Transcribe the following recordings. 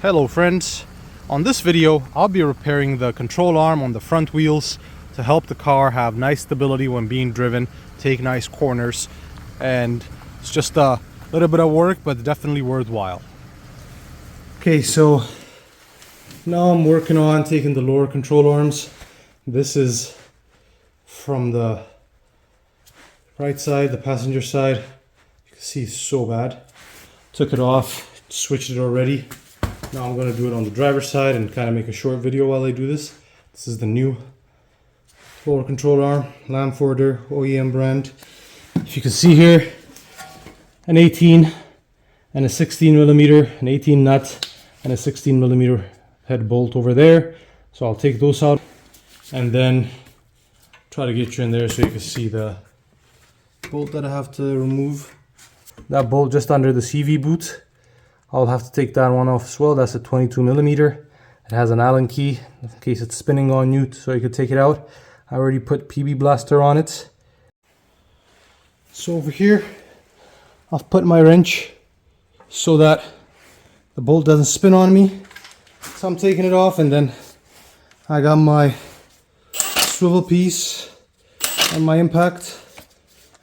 Hello friends, on this video I'll be repairing the control arm on the front wheels to help the car have nice stability when being driven, take nice corners, and it's just a little bit of work but definitely worthwhile. Okay, so now I'm working on taking the lower control arms. This is from the right side, the passenger side. You can see it's so bad. Took it off, switched it already. Now I'm going to do it on the driver's side and kind of make a short video while I do this. This is the new lower control arm, Lamforder OEM brand. If you can see here, an 18 and a 16 millimeter, an 18 nut and a 16 millimeter head bolt over there. So I'll take those out and then try to get you in there so you can see the bolt that I have to remove. That bolt just under the CV boot, I'll have to take that one off as well. That's a 22 millimeter. It has an Allen key in case it's spinning on you so you could take it out. I already put PB Blaster on it. So over here, I've put my wrench so that the bolt doesn't spin on me. So I'm taking it off, and then I got my swivel piece and my impact.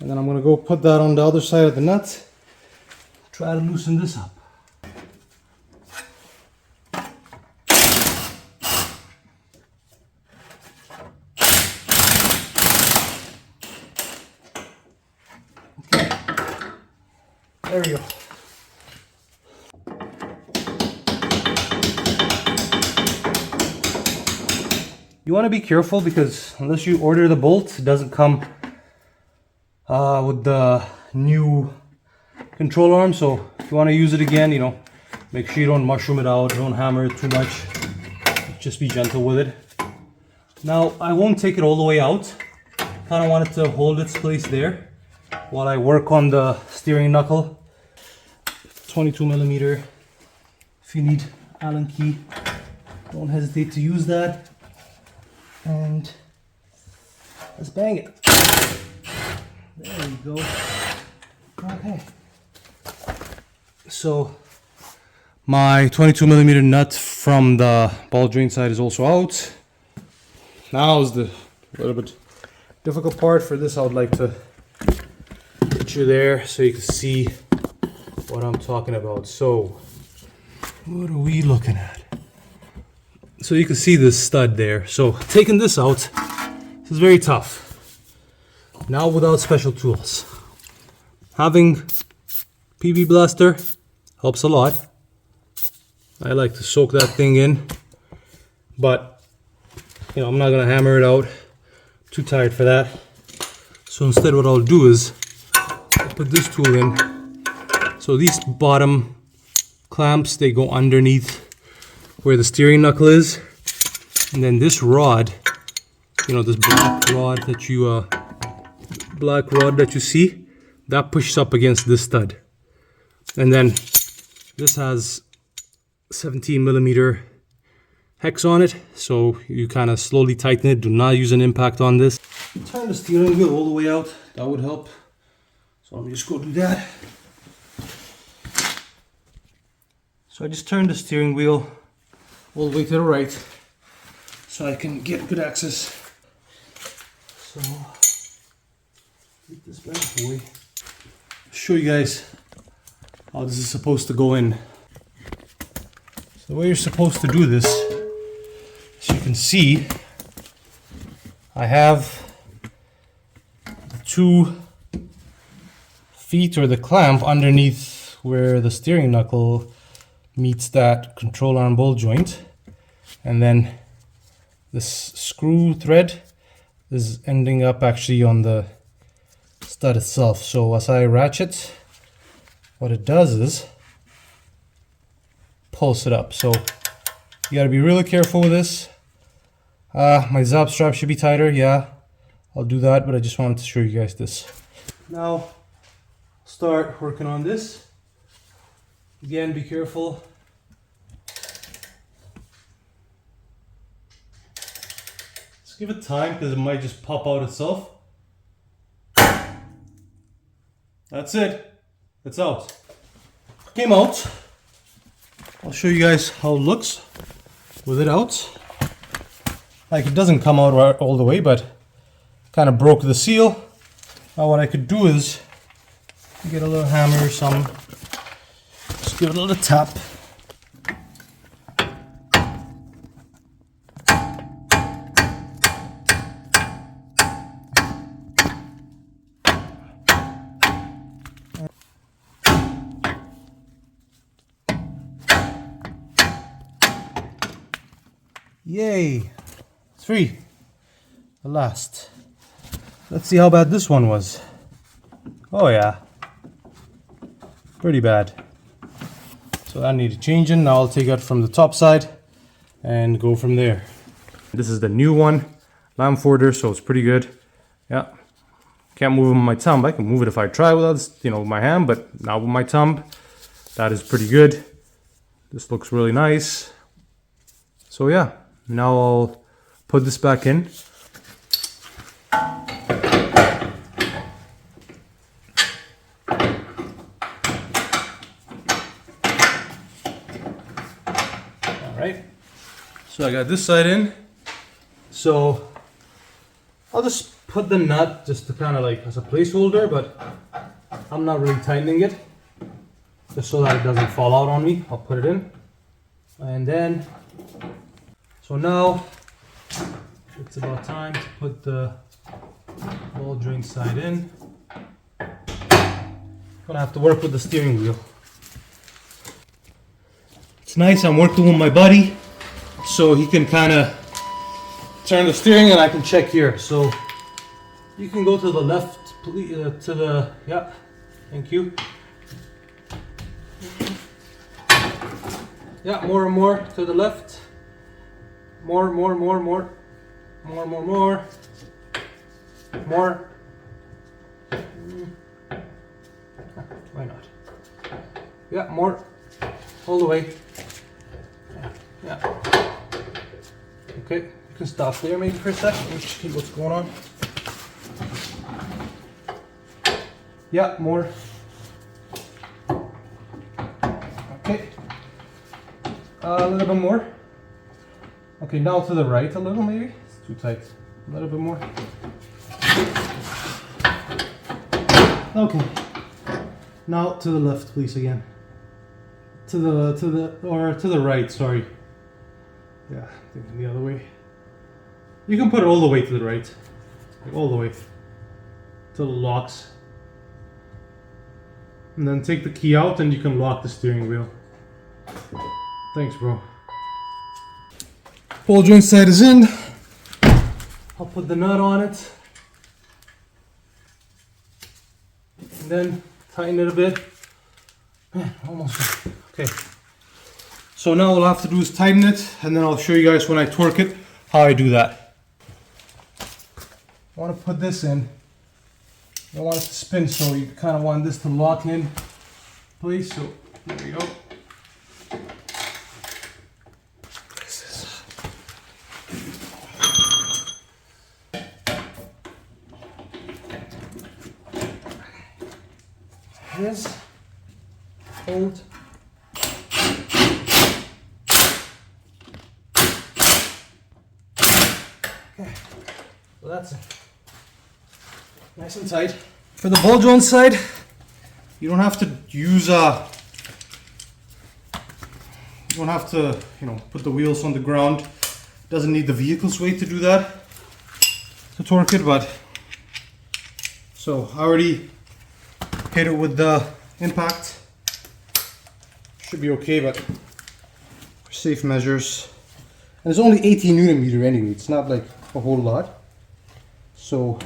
And then I'm gonna go put that on the other side of the nut. Try to loosen this up. There we go. You want to be careful because unless you order the bolt, it doesn't come with the new control arm. So if you want to use it again, make sure you don't mushroom it out, don't hammer it too much. Just be gentle with it. Now I won't take it all the way out. Kind of want it to hold its place there while I work on the steering knuckle. 22 millimeter. If you need Allen key, don't hesitate to use that. And let's bang it. There we go. Okay. So my 22 millimeter nut from the ball joint side is also out. Now is the little bit difficult part. For this, I would like to get you there so you can see what I'm talking about. So what are we looking at? So you can see this stud there. So taking this out, this is very tough. Now without special tools. Having PB Blaster helps a lot. I like to soak that thing in, but I'm not gonna hammer it out. Too tired for that. So instead what I'll do is I'll put this tool in. So these bottom clamps, they go underneath where the steering knuckle is, and then this rod, this black rod that you see, that pushes up against this stud. And then this has 17 millimeter hex on it, so you kind of slowly tighten it. Do not use an impact on this. Turn the steering wheel all the way out, that would help. So let me just go do that. So I just turned the steering wheel all the way to the right so I can get good access. So get this back away. Show you guys how this is supposed to go in. So the way you're supposed to do this, as you can see, I have the 2 feet or the clamp underneath where the steering knuckle meets that control arm ball joint, and then this screw thread is ending up actually on the stud itself. So as I ratchet, what it does is pulse it up. So you got to be really careful with this. My zap strap should be tighter. Yeah, I'll do that, but I just wanted to show you guys this. Now start working on this. Again, be careful. Just give it time because it might just pop out itself. That's it. It's out. Came out. I'll show you guys how it looks with it out. Like, it doesn't come out right all the way, but kind of broke the seal. Now what I could do is get a little hammer or something. Just give it a little tap. Yay! It's free. The last. Let's see how bad this one was. Oh yeah. Pretty bad. So I need to change it. Now I'll take it from the top side and go from there. This is the new one. Lamforder, so it's pretty good. Yeah. Can't move it with my thumb. I can move it if I try without, with my hand, but not with my thumb. That is pretty good. This looks really nice. So yeah. Now I'll put this back in. Alright, so I got this side in. So I'll just put the nut just to kind of like as a placeholder, but I'm not really tightening it. Just so that it doesn't fall out on me. I'll put it in. And then so now it's about time to put the ball joint side in. Gonna have to work with the steering wheel. It's nice, I'm working with my buddy, so he can kind of turn the steering and I can check here. So you can go to the left, please, yeah, thank you. Yeah, more and more to the left. More. More. Why not? Yeah, more. All the way. Yeah. Okay, you can stop there maybe for a second. Let me see what's going on. Yeah, more. Okay. A little bit more. Okay, now to the right a little maybe. It's too tight. A little bit more. Okay. Now to the left, please again. To the right, sorry. Yeah, thinking the other way. You can put it all the way to the right. Like all the way. To the locks. And then take the key out and you can lock the steering wheel. Thanks, bro. Ball joint side is in. I'll put the nut on it. And then tighten it a bit. Man, almost. Okay. So now all I have to do is tighten it, and then I'll show you guys when I torque it how I do that. I want to put this in. I want it to spin, so you kind of want this to lock in place. So there you go. This, hold. Okay, so that's it. Nice and tight. For the ball joint side, you don't have to use you don't have to, put the wheels on the ground. Doesn't need the vehicle's weight to do that, to torque it, but so I already hit it with the impact. Should be okay, but for safe measures. And it's only 18 Newton meter anyway, it's not like a whole lot. So,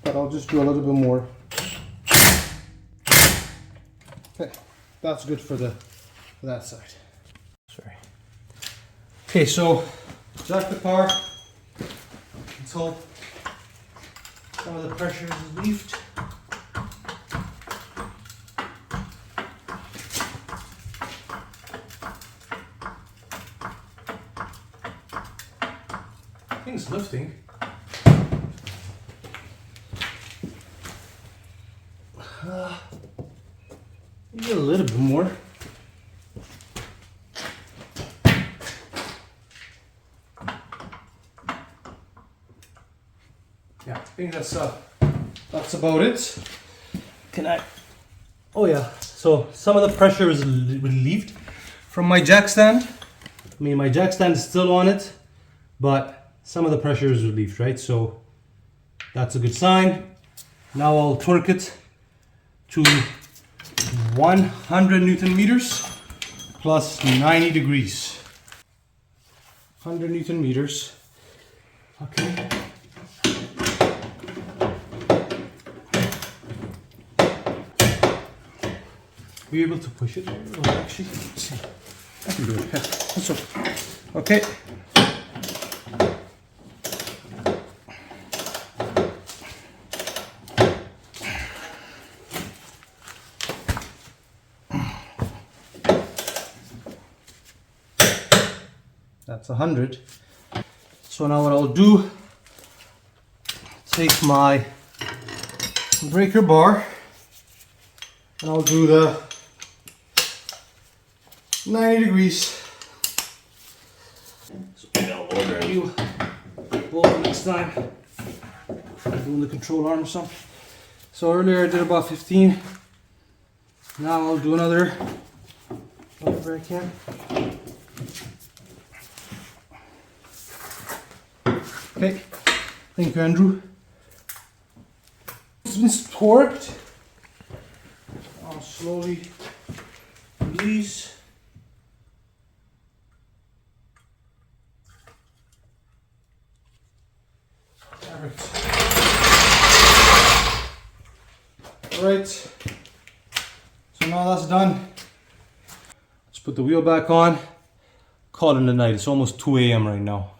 but I'll just do a little bit more. Okay, that's good for that side. Sorry. Okay, so jack the car until some of the pressure is relieved. Thing's lifting. Maybe a little bit more. think that's about it. Can I? Oh yeah. So some of the pressure is relieved from my jack stand. I mean, my jack stand is still on it, but some of the pressure is relieved, right? So that's a good sign. Now I'll torque it to 100 Newton meters plus 90 degrees. 100 Newton meters. Okay. Be able to push it? Or actually, let's see. I can do it. Yeah. That's okay. Okay. That's 100. So now what I'll do, take my breaker bar and I'll do the 90 degrees. So maybe I'll order you both next time. I'm doing the control arm or something. So earlier I did about 15. Now I'll do another, whatever I can. Okay, thank you, Andrew. It's been torqued. I'll slowly release. Alright, so now that's done. Let's put the wheel back on. Call it a night. It's almost 2 a.m. right now.